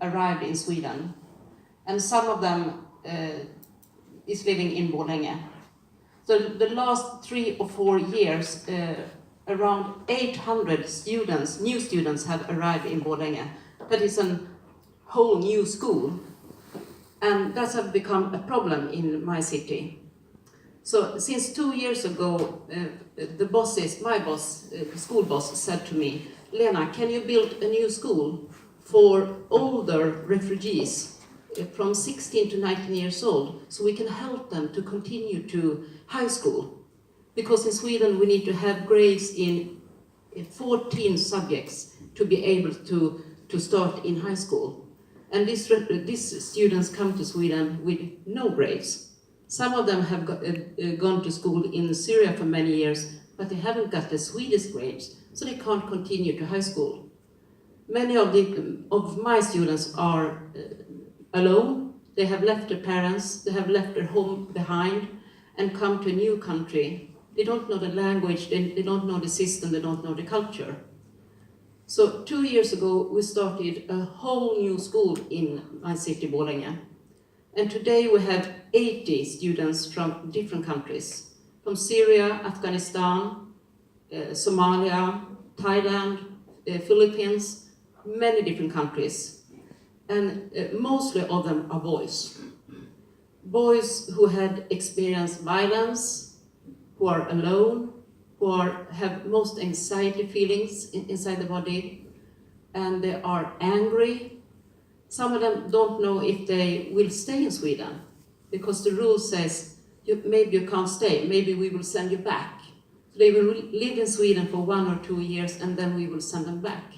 arrived in Sweden, and some of them is living in Borlänge. So the last 3 or 4 years, around 800 students, new students, have arrived in Borlänge. That is a whole new school, and that has become a problem in my city. So since 2 years ago, my boss, the school boss, said to me, Lena, can you build a new school for older refugees from 16 to 19 years old, so we can help them to continue to high school? Because in Sweden we need to have grades in 14 subjects to be able to start in high school. And these students come to Sweden with no grades. Some of them have gone to school in Syria for many years, but they haven't got the Swedish grades, so they can't continue to high school. Many of my students are alone. They have left their parents, they have left their home behind and come to a new country. They don't know the language, they don't know the system, they don't know the culture. So 2 years ago, we started a whole new school in my city, Borlänge. And today we have 80 students from different countries, from Syria, Afghanistan, Somalia, Thailand, Philippines, many different countries. And mostly of them are boys. Boys who had experienced violence, who are alone, who have most anxiety feelings inside the body, and they are angry. Some of them don't know if they will stay in Sweden, because the rule says, maybe you can't stay, maybe we will send you back. So they will live in Sweden for 1 or 2 years, and then we will send them back.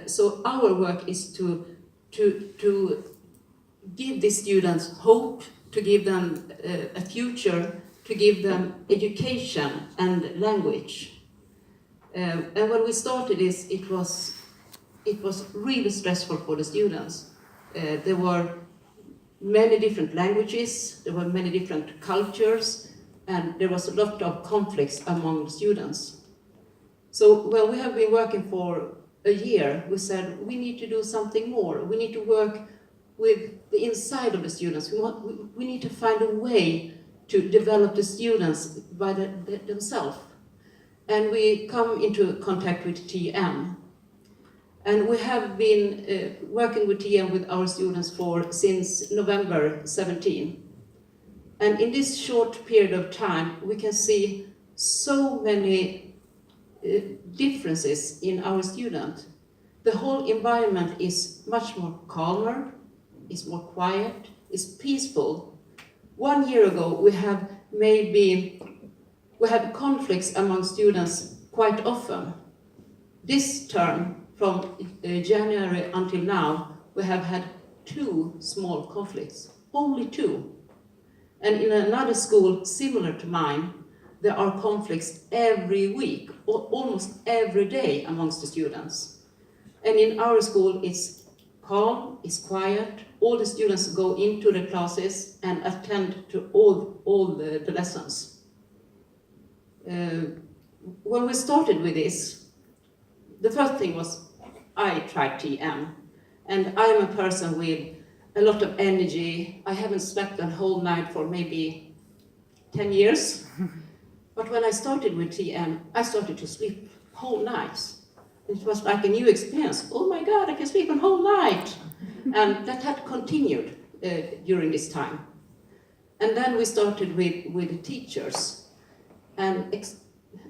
So our work is to give these students hope, to give them a future, to give them education and language. And when we started this, it was really stressful for the students. There were many different languages, there were many different cultures, and there was a lot of conflicts among the students. So when we have been working for a year, we said we need to do something more. We need to work with the inside of the students. We need to find a way to develop the students by themselves. And we come into contact with TM. And we have been working with TM with our students since November 17. And in this short period of time, we can see so many differences in our student. The whole environment is much more calmer, is more quiet, is peaceful. 1 year ago, we have conflicts among students quite often. This term, from January until now, we have had 2 small conflicts, only 2. And in another school similar to mine, there are conflicts every week, or almost every day amongst the students. And in our school, it's calm, it's quiet. All the students go into the classes and attend to all the lessons. When we started with this, the first thing was I tried TM. And I am a person with a lot of energy. I haven't slept a whole night for maybe 10 years. But when I started with TM, I started to sleep whole nights. It was like a new experience. Oh my God, I can sleep a whole night. And that had continued during this time. And then we started with the teachers. And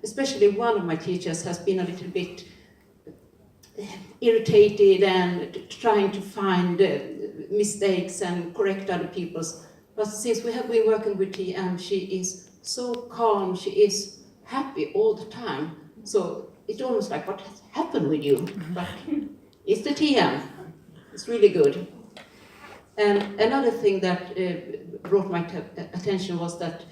especially one of my teachers has been a little bit irritated and trying to find mistakes and correct other people's. But since we have been working with TM, she is so calm, she is happy all the time. So it's almost like, what has happened with you? But it's the TM. It's really good. And another thing that brought my attention was that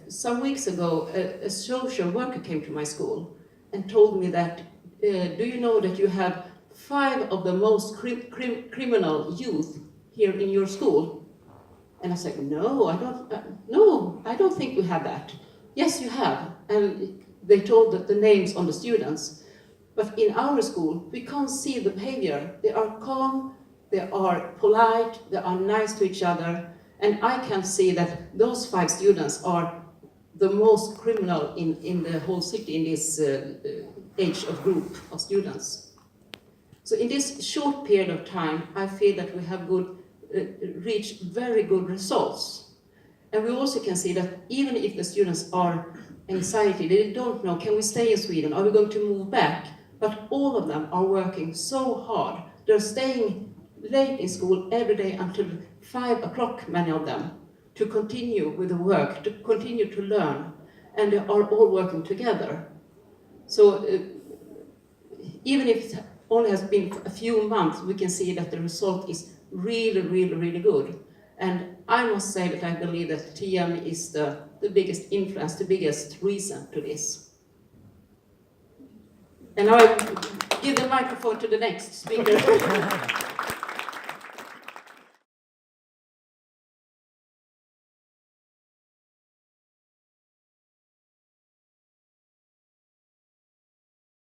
some weeks ago, a social worker came to my school and told me that, do you know that you have 5 of the most criminal youth here in your school? And I said, no, I don't think we have that. Yes, you have. And they told the names on the students. But in our school, we can't see the behavior. They are calm, they are polite, they are nice to each other, and I can see that those 5 students are the most criminal in the whole city in this age of group of students. So in this short period of time, I feel that we have reached very good results. And we also can see that even if the students are anxiety, they don't know, can we stay in Sweden? Are we going to move back? But all of them are working so hard. They're staying late in school every day until 5 o'clock, many of them, to continue with the work, to continue to learn. And they are all working together. So even if it only has been a few months, we can see that the result is really, really, really good. And I must say that I believe that TM is the biggest influence, the biggest reason to this. And now I give the microphone to the next speaker.